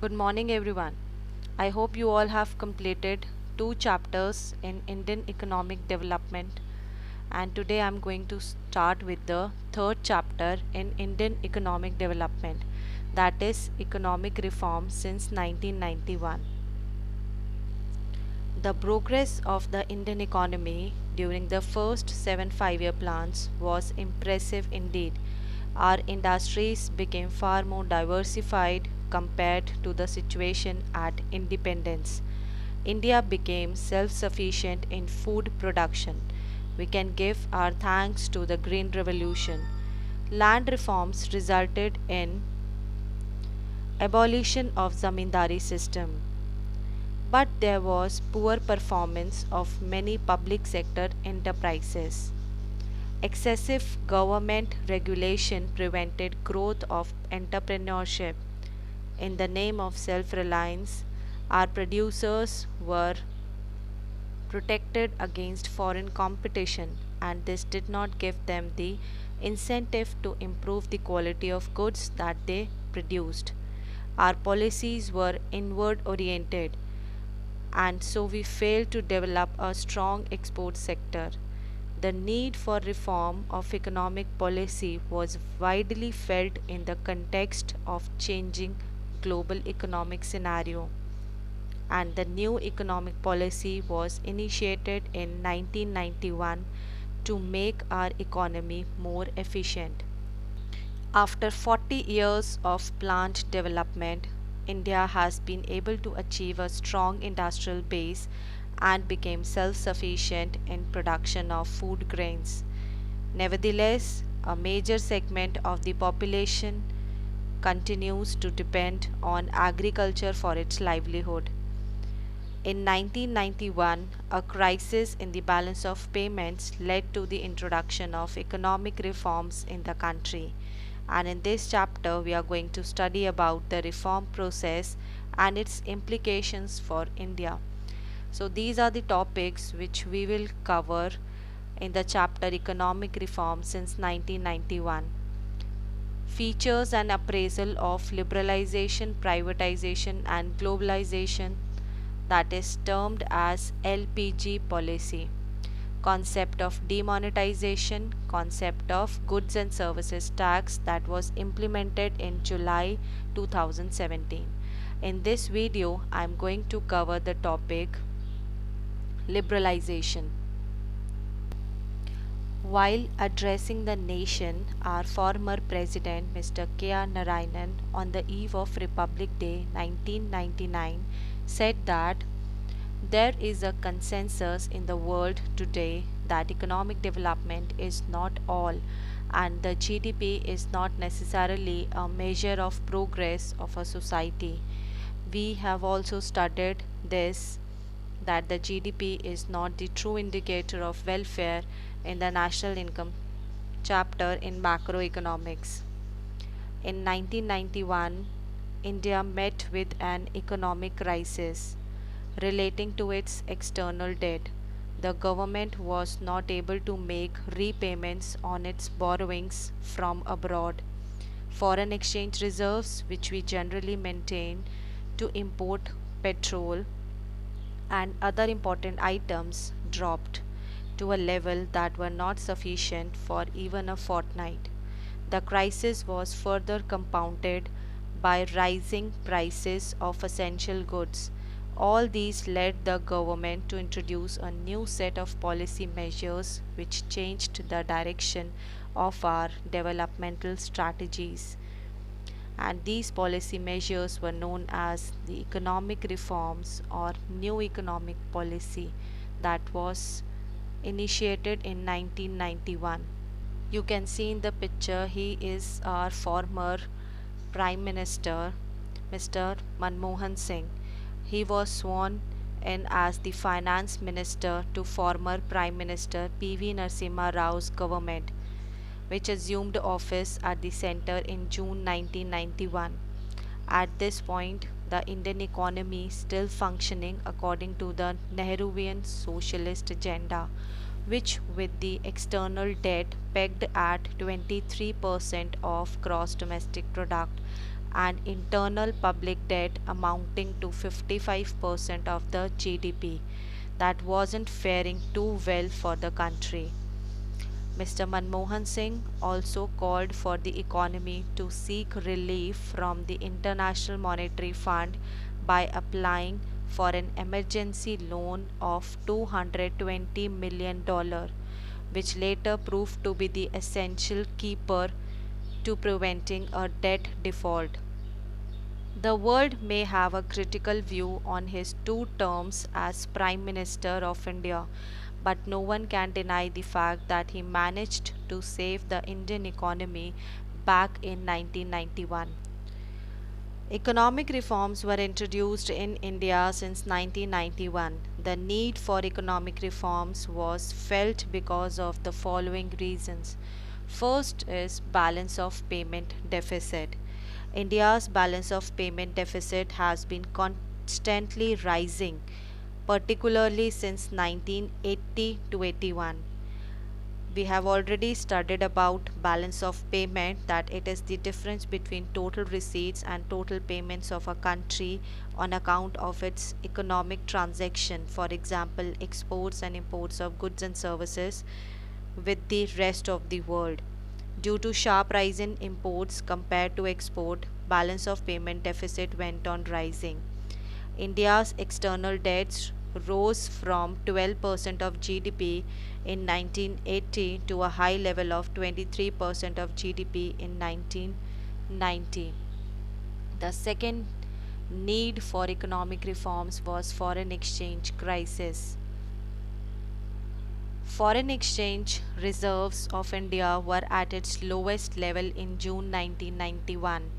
Good morning, everyone. I hope you all have completed two chapters in Indian economic development, and today I'm going to start with the third chapter in Indian economic development, that is, economic reform since 1991. The progress of the Indian economy during the first 7 5-year plans was impressive indeed. Our industries became far more diversified compared to the situation at independence. India became self sufficient in food production. We can give our thanks to the Green Revolution. Land reforms resulted in abolition of zamindari system, but there was poor performance of many public sector enterprises. Excessive government regulation prevented growth of entrepreneurship. In the name of self reliance, our producers were protected against foreign competition, and this did not give them the incentive to improve the quality of goods that they produced. Our policies were inward oriented, and so we failed to develop a strong export sector. The need for reform of economic policy was widely felt in the context of changing global economic scenario, and the new economic policy was initiated in 1991 to make our economy more efficient. After 40 years of plant development, India has been able to achieve a strong industrial base and became self sufficient in production of food grains. Nevertheless, a major segment of the population continues to depend on agriculture for its livelihood. In 1991, a crisis in the balance of payments led to the introduction of economic reforms in the country. And in this chapter, we are going to study about the reform process and its implications for India. So, these are the topics which we will cover in the chapter Economic Reform since 1991. Features and appraisal of liberalization, privatization, and globalization, that is termed as LPG policy. Concept of demonetization, concept of goods and services tax that was implemented in July 2017. In this video, I am going to cover the topic liberalization. While addressing the nation, our former president Mr. K.R. Narayanan on the eve of Republic Day 1999 said that there is a consensus in the world today that economic development is not all, and the GDP is not necessarily a measure of progress of a society. We have also studied this, that the GDP is not the true indicator of welfare in the national income chapter in macroeconomics. In 1991, India met with an economic crisis relating to its external debt. The government was not able to make repayments on its borrowings from abroad. Foreign exchange reserves, which we generally maintain to import petrol and other important items, dropped to a level that were not sufficient for even a fortnight. The crisis was further compounded by rising prices of essential goods. All these led the government to introduce a new set of policy measures which changed the direction of our developmental strategies. And these policy measures were known as the economic reforms or new economic policy that was initiated in 1991. You can see in the picture, he is our former Prime Minister, Mr. Manmohan Singh. He was sworn in as the Finance Minister to former Prime Minister P.V. Narasimha Rao's government, which assumed office at the center in June 1991. At this point, the Indian economy still functioning according to the Nehruvian socialist agenda, which with the external debt pegged at 23% of gross domestic product and internal public debt amounting to 55% of the GDP. That wasn't faring too well for the country. Mr. Manmohan Singh also called for the economy to seek relief from the International Monetary Fund by applying for an emergency loan of $220 million, which later proved to be the essential keeper to preventing a debt default. The world may have a critical view on his 2 terms as Prime Minister of India, but no one can deny the fact that he managed to save the Indian economy back in 1991. Economic reforms were introduced in India since 1991. The need for economic reforms was felt because of the following reasons. First is balance of payment deficit. India's balance of payment deficit has been constantly rising, particularly since 1980 to 81. We have already studied about balance of payment, that it is the difference between total receipts and total payments of a country on account of its economic transaction, for example exports and imports of goods and services, with the rest of the world. Due to sharp rise in imports compared to export, balance of payment deficit went on rising. India's external debts rose from 12% of GDP in 1980 to a high level of 23% of GDP in 1990. The second need for economic reforms was foreign exchange crisis. Foreign exchange reserves of India were at its lowest level in June 1991,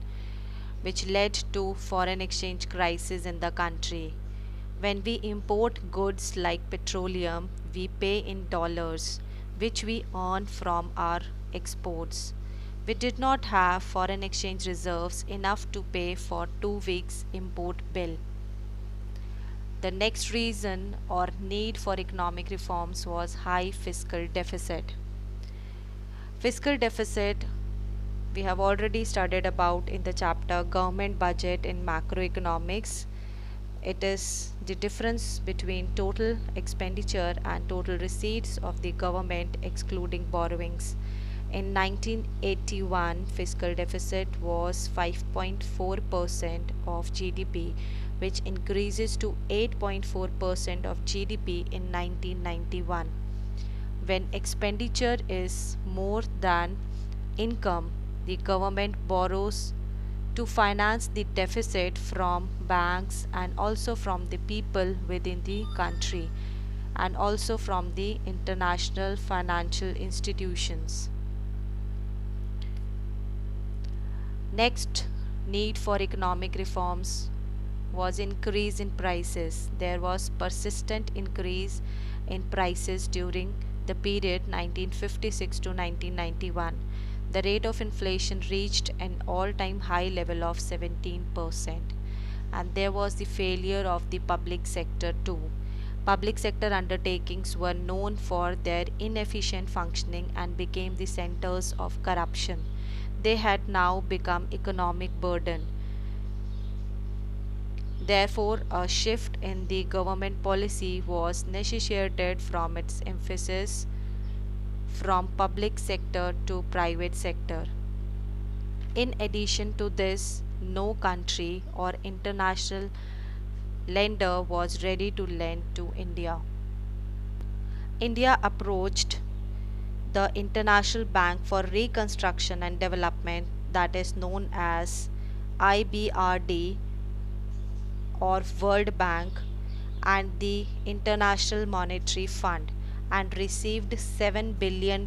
which led to foreign exchange crisis in the country. When we import goods like petroleum, we pay in dollars, which we earn from our exports. We did not have foreign exchange reserves enough to pay for 2 weeks import bill. The next reason or need for economic reforms was high fiscal deficit. Fiscal deficit we have already studied about in the chapter Government Budget in Macroeconomics. It is the difference between total expenditure and total receipts of the government excluding borrowings. In 1981, fiscal deficit was 5.4% of GDP, which increases to 8.4% of GDP in 1991. When expenditure is more than income, the government borrows to finance the deficit from banks and also from the people within the country and also from the international financial institutions. Next need for economic reforms was increase in prices. There was persistent increase in prices during the period 1956 to 1991. The rate of inflation reached an all-time high level of 17%. And there was the failure of the public sector too. Public sector undertakings were known for their inefficient functioning and became the centers of corruption. They had now become economic burden. Therefore, a shift in the government policy was necessitated from its emphasis from public sector to private sector. In addition to this, no country or international lender was ready to lend to India. India approached the International Bank for Reconstruction and Development, that is known as IBRD or World Bank, and the International Monetary Fund, and received $7 billion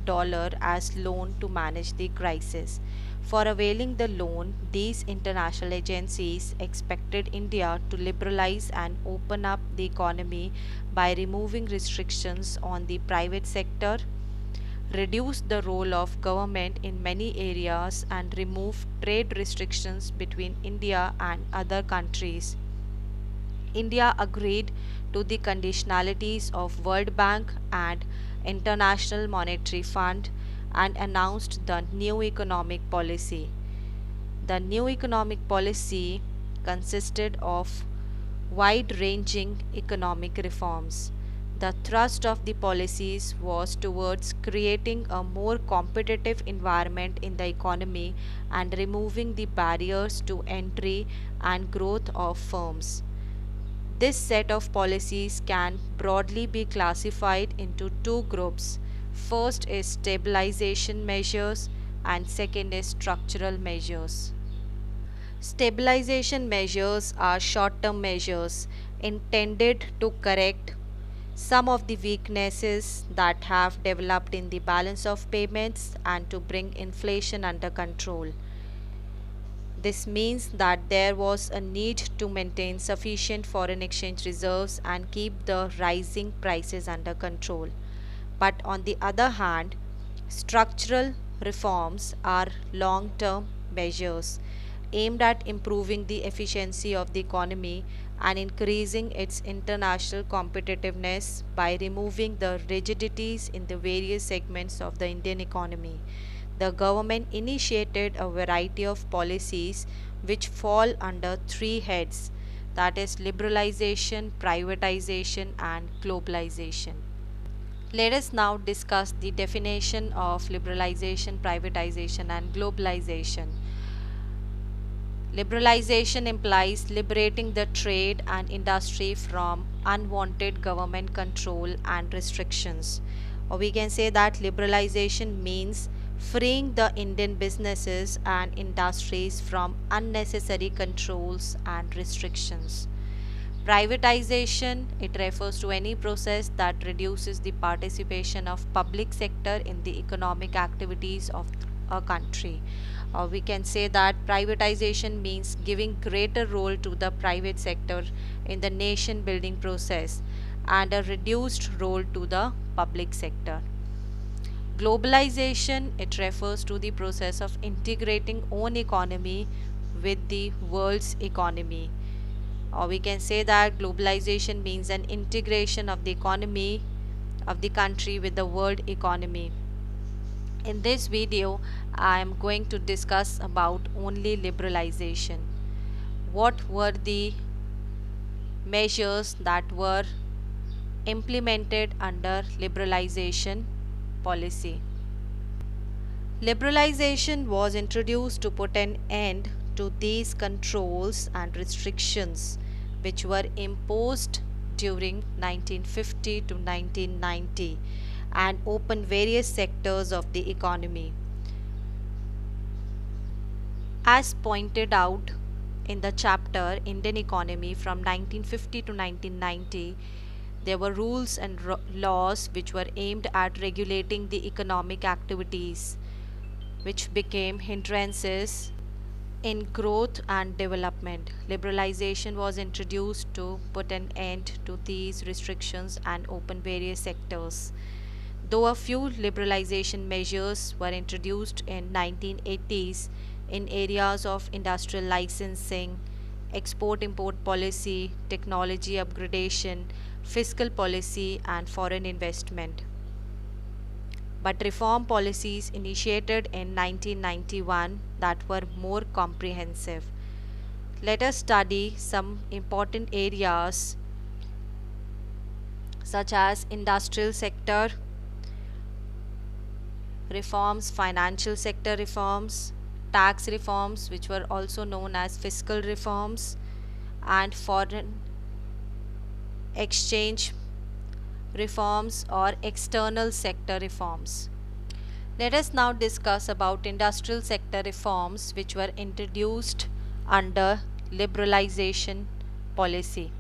as loan to manage the crisis. For availing the loan, these international agencies expected India to liberalize and open up the economy by removing restrictions on the private sector, reduce the role of government in many areas, and remove trade restrictions between India and other countries. India agreed to the conditionalities of World Bank and International Monetary Fund and announced the new economic policy. The new economic policy consisted of wide-ranging economic reforms. The thrust of the policies was towards creating a more competitive environment in the economy and removing the barriers to entry and growth of firms. This set of policies can broadly be classified into two groups. First is stabilization measures and second is structural measures. Stabilization measures are short term measures intended to correct some of the weaknesses that have developed in the balance of payments and to bring inflation under control. This means that there was a need to maintain sufficient foreign exchange reserves and keep the rising prices under control. But on the other hand, structural reforms are long term measures aimed at improving the efficiency of the economy and increasing its international competitiveness by removing the rigidities in the various segments of the Indian economy. The government initiated a variety of policies which fall under three heads, that is, liberalization, privatization, and globalization. Let us now discuss the definition of liberalization, privatization, and globalization. Liberalization implies liberating the trade and industry from unwanted government control and restrictions. Or we can say that liberalization means freeing the Indian businesses and industries from unnecessary controls and restrictions. Privatization, it refers to any process that reduces the participation of public sector in the economic activities of a country. Or we can say that privatization means giving greater role to the private sector in the nation building process and a reduced role to the public sector. Globalization, it refers to the process of integrating own economy with the world's economy. Or we can say that globalization means an integration of the economy of the country with the world economy. In this video, I am going to discuss about only liberalization. What were the measures that were implemented under liberalization policy? Liberalization was introduced to put an end to these controls and restrictions which were imposed during 1950 to 1990 and open various sectors of the economy. As pointed out in the chapter Indian Economy from 1950 to 1990, there were rules and laws which were aimed at regulating the economic activities, which became hindrances in growth and development. Liberalization was introduced to put an end to these restrictions and open various sectors. Though a few liberalization measures were introduced in 1980s in areas of industrial licensing, export-import policy, technology upgradation, fiscal policy and foreign investment. But reform policies initiated in 1991 that were more comprehensive. Let us study some important areas such as industrial sector reforms, financial sector reforms, tax reforms which were also known as fiscal reforms, and foreign exchange reforms or external sector reforms. Let us now discuss about industrial sector reforms which were introduced under liberalization policy.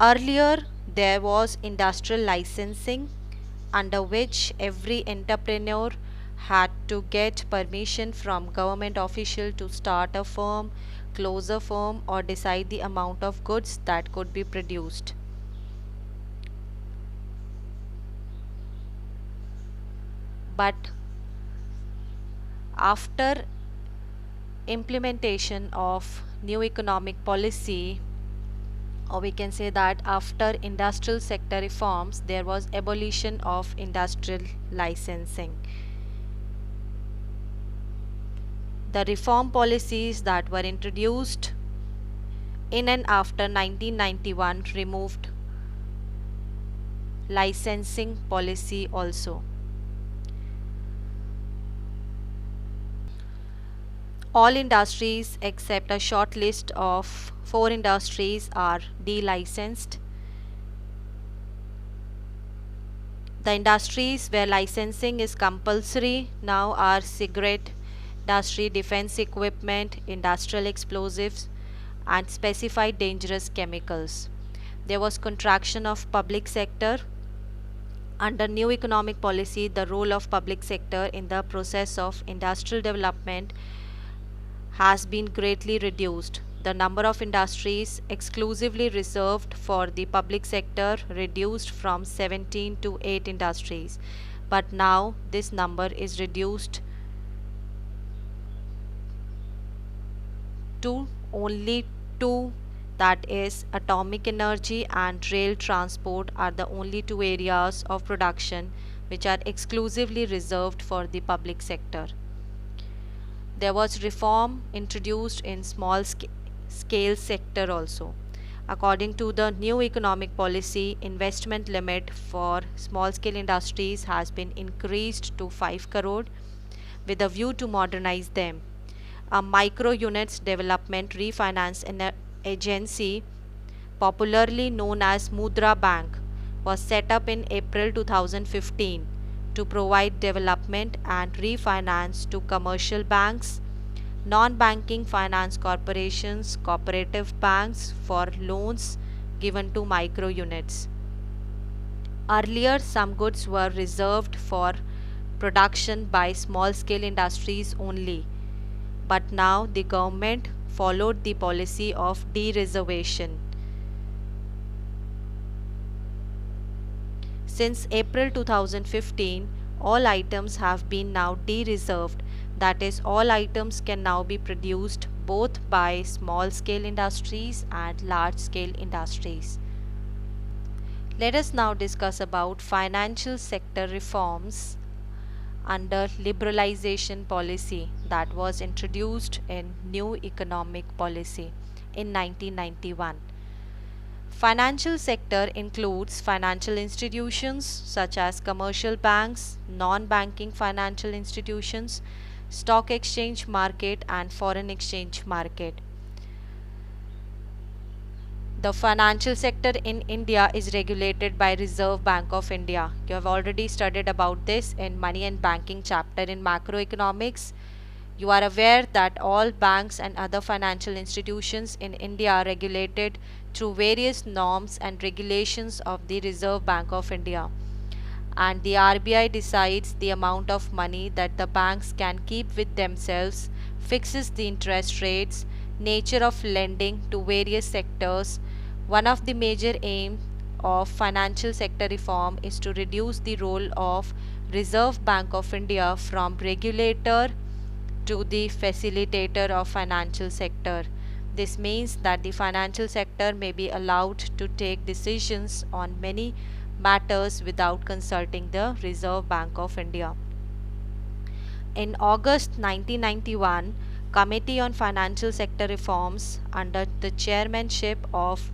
Earlier, there was industrial licensing under which every entrepreneur had to get permission from government official to start a firm, close a firm or decide the amount of goods that could be produced. But after implementation of new economic policy, or we can say that after industrial sector reforms, there was abolition of industrial licensing. The reform policies that were introduced in and after 1991 removed licensing policy also. All industries except a short list of 4 industries are delicensed. The industries where licensing is compulsory now are cigarette industry, defense equipment, industrial explosives, and specified dangerous chemicals. There was contraction of public sector. Under new economic policy, the role of public sector in the process of industrial development has been greatly reduced. The number of industries exclusively reserved for the public sector reduced from 17 to 8 industries, but now this number is reduced to only 2, that is, atomic energy and rail transport are the only 2 areas of production which are exclusively reserved for the public sector. There was reform introduced in scale sector also. According to the new economic policy, investment limit for small scale industries has been increased to 5 crore with a view to modernize them. A micro units development refinance agency, popularly known as Mudra Bank, was set up in April 2015 to provide development and refinance to commercial banks, non-banking finance corporations, cooperative banks for loans given to micro units. Earlier, some goods were reserved for production by small scale industries only, but now the government followed the policy of de-reservation. Since April 2015, all items have been now de-reserved, that is, all items can now be produced both by small scale industries and large scale industries. Let us now discuss about financial sector reforms under liberalization policy that was introduced in new economic policy in 1991. Financial sector includes financial institutions such as commercial banks, non-banking financial institutions, stock exchange market and foreign exchange market. The financial sector in India is regulated by Reserve Bank of India. You have already studied about this in Money and Banking chapter in macroeconomics. You are aware that all banks and other financial institutions in India are regulated through various norms and regulations of the Reserve Bank of India. And the RBI decides the amount of money that the banks can keep with themselves, fixes the interest rates, nature of lending to various sectors. One of the major aims of financial sector reform is to reduce the role of Reserve Bank of India from regulator to the facilitator of financial sector. This means that the financial sector may be allowed to take decisions on many matters without consulting the Reserve Bank of India. In August 1991, Committee on Financial Sector Reforms under the chairmanship of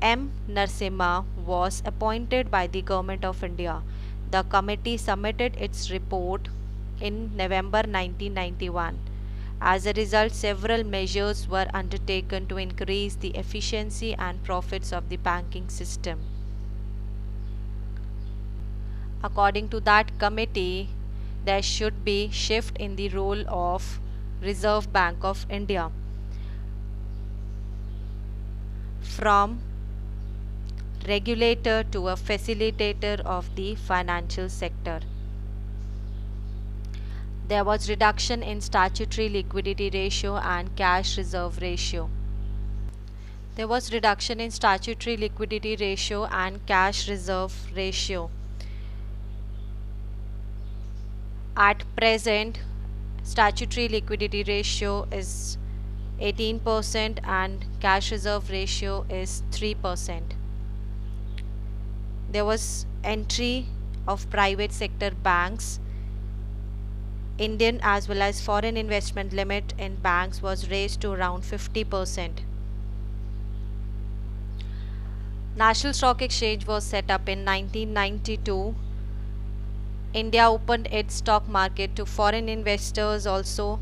M. Narasimha was appointed by the Government of India. The committee submitted its report in November 1991. As a result, several measures were undertaken to increase the efficiency and profits of the banking system. According to that committee, there should be shift in the role of Reserve Bank of India from regulator to a facilitator of the financial sector. There was reduction in statutory liquidity ratio and cash reserve ratio. There was reduction in statutory liquidity ratio and cash reserve ratio. At present, statutory liquidity ratio is 18% and cash reserve ratio is 3%. There was entry of private sector banks Indian as well as foreign investment limit in banks was raised to around 50%. National Stock Exchange was set up in 1992. India opened its stock market to foreign investors also.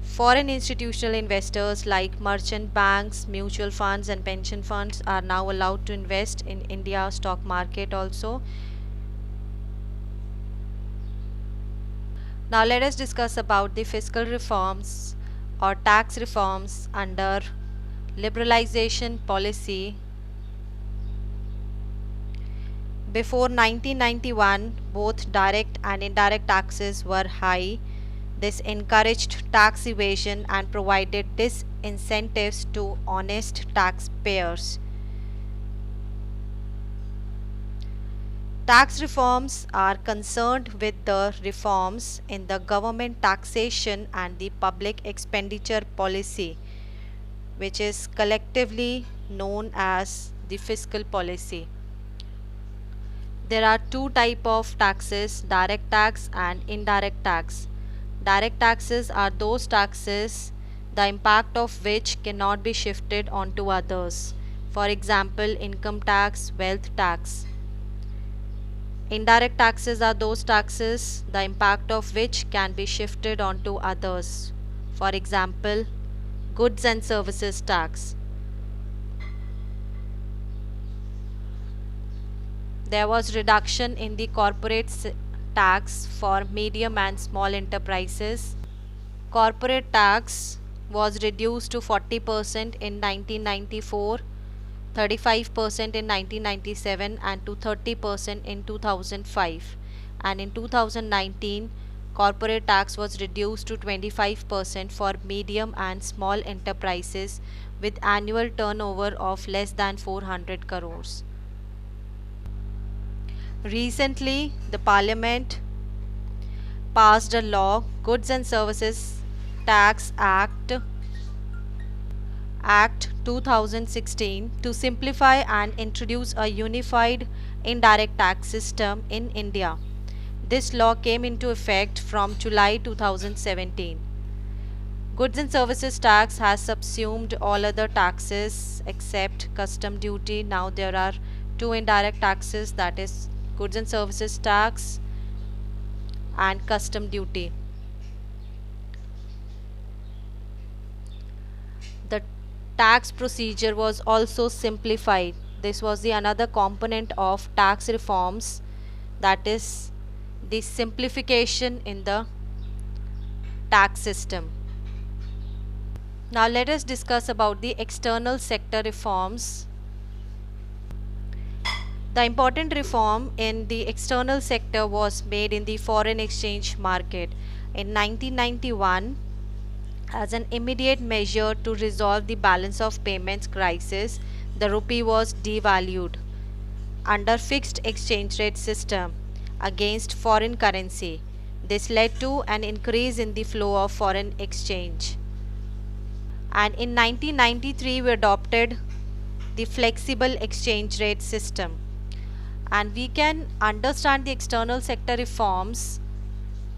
Foreign institutional investors like merchant banks, mutual funds and pension funds are now allowed to invest in India stock market also. Now let us discuss about the fiscal reforms or tax reforms under liberalization policy. Before 1991, both direct and indirect taxes were high. This encouraged tax evasion and provided disincentives to honest taxpayers. Tax reforms are concerned with the reforms in the government taxation and the public expenditure policy, which is collectively known as the fiscal policy. There are two types of taxes, direct tax and indirect tax. Direct taxes are those taxes the impact of which cannot be shifted onto others. For example, income tax, wealth tax. Indirect taxes are those taxes the impact of which can be shifted onto others. For example, goods and services tax. There was reduction in the corporate tax for medium and small enterprises. Corporate tax was reduced to 40% in 1994, 35% in 1997 and to 30% in 2005, and in 2019 corporate tax was reduced to 25% for medium and small enterprises with annual turnover of less than 400 crores. Recently, the Parliament passed a law, Goods and Services Tax Act 2016, to simplify and introduce a unified indirect tax system in India. This law came into effect from July 2017. Goods and Services Tax has subsumed all other taxes except custom duty. Now there are two indirect taxes, that is Goods and Services Tax and custom duty. The tax procedure was also simplified. This was the another component of tax reforms, that is the simplification in the tax system. Now let us discuss about the external sector reforms. The important reform in the external sector was made in the foreign exchange market. In 1991, as an immediate measure to resolve the balance of payments crisis, the rupee was devalued under fixed exchange rate system against foreign currency. This led to an increase in the flow of foreign exchange. And in 1993, we adopted the flexible exchange rate system. And we can understand the external sector reforms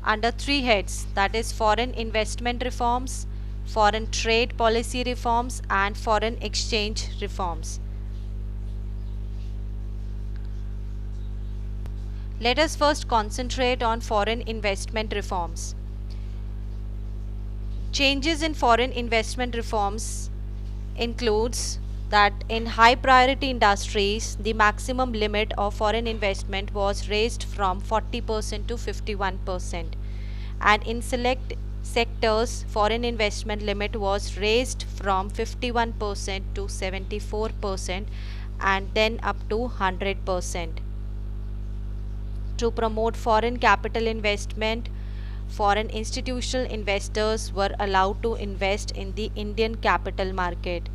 under three heads, that is foreign investment reforms, foreign trade policy reforms and foreign exchange reforms. Let us first concentrate on foreign investment reforms. Changes in foreign investment reforms includes that in high priority industries, the maximum limit of foreign investment was raised from 40% to 51%, and in select sectors, foreign investment limit was raised from 51% to 74% and then up to 100%. To promote foreign capital investment, foreign institutional investors were allowed to invest in the Indian capital market.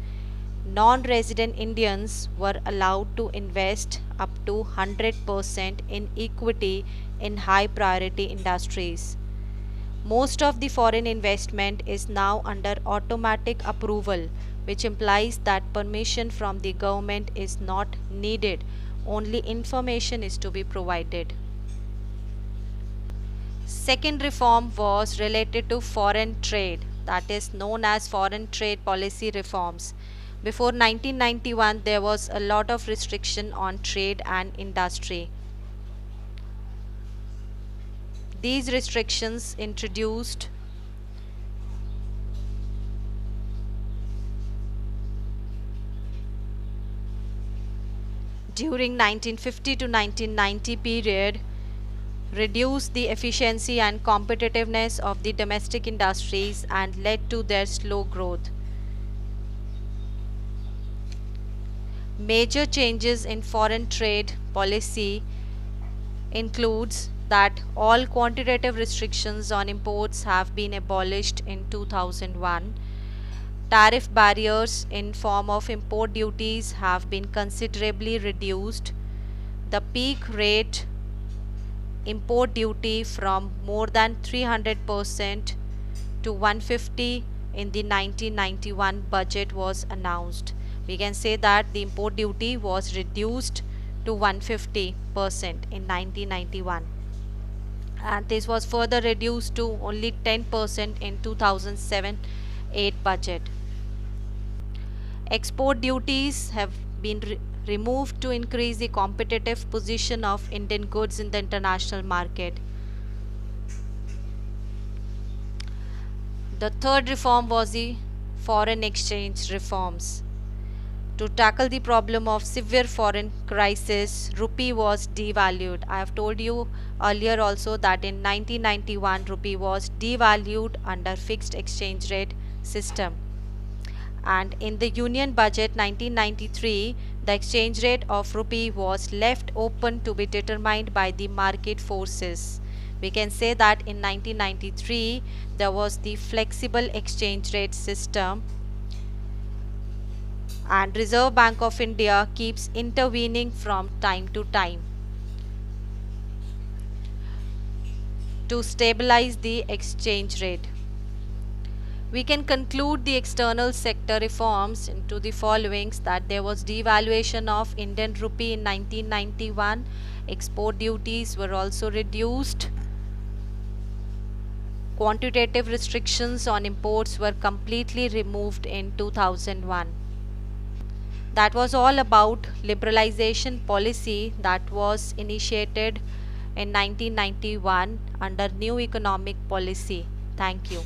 Non-resident Indians were allowed to invest up to 100% in equity in high priority industries. Most of the foreign investment is now under automatic approval, which implies that permission from the government is not needed, only information is to be provided. Second reform was related to foreign trade, that is known as foreign trade policy reforms. Before 1991, there was a lot of restriction on trade and industry. These restrictions introduced during 1950 to 1990 period reduced the efficiency and competitiveness of the domestic industries and led to their slow growth. Major changes in foreign trade policy includes that all quantitative restrictions on imports have been abolished in 2001. Tariff barriers in form of import duties have been considerably reduced. The peak rate import duty from more than 300% to 150 in the 1991 budget was announced. We can say that the import duty was reduced to 150% in 1991, and this was further reduced to only 10% in 2007-8 budget. Export duties have been removed to increase the competitive position of Indian goods in the international market. The third reform was the foreign exchange reforms. To tackle the problem of severe foreign crisis, rupee was devalued. I have told you earlier also that in 1991 rupee was devalued under fixed exchange rate system. And in the Union Budget 1993, the exchange rate of rupee was left open to be determined by the market forces. We can say that in 1993 there was the flexible exchange rate system, and Reserve Bank of India keeps intervening from time to time to stabilize the exchange rate. We can conclude the external sector reforms into the followings: that there was devaluation of Indian rupee in 1991, export duties were also reduced, quantitative restrictions on imports were completely removed in 2001. That was all about liberalization policy that was initiated in 1991 under new economic policy. Thank you.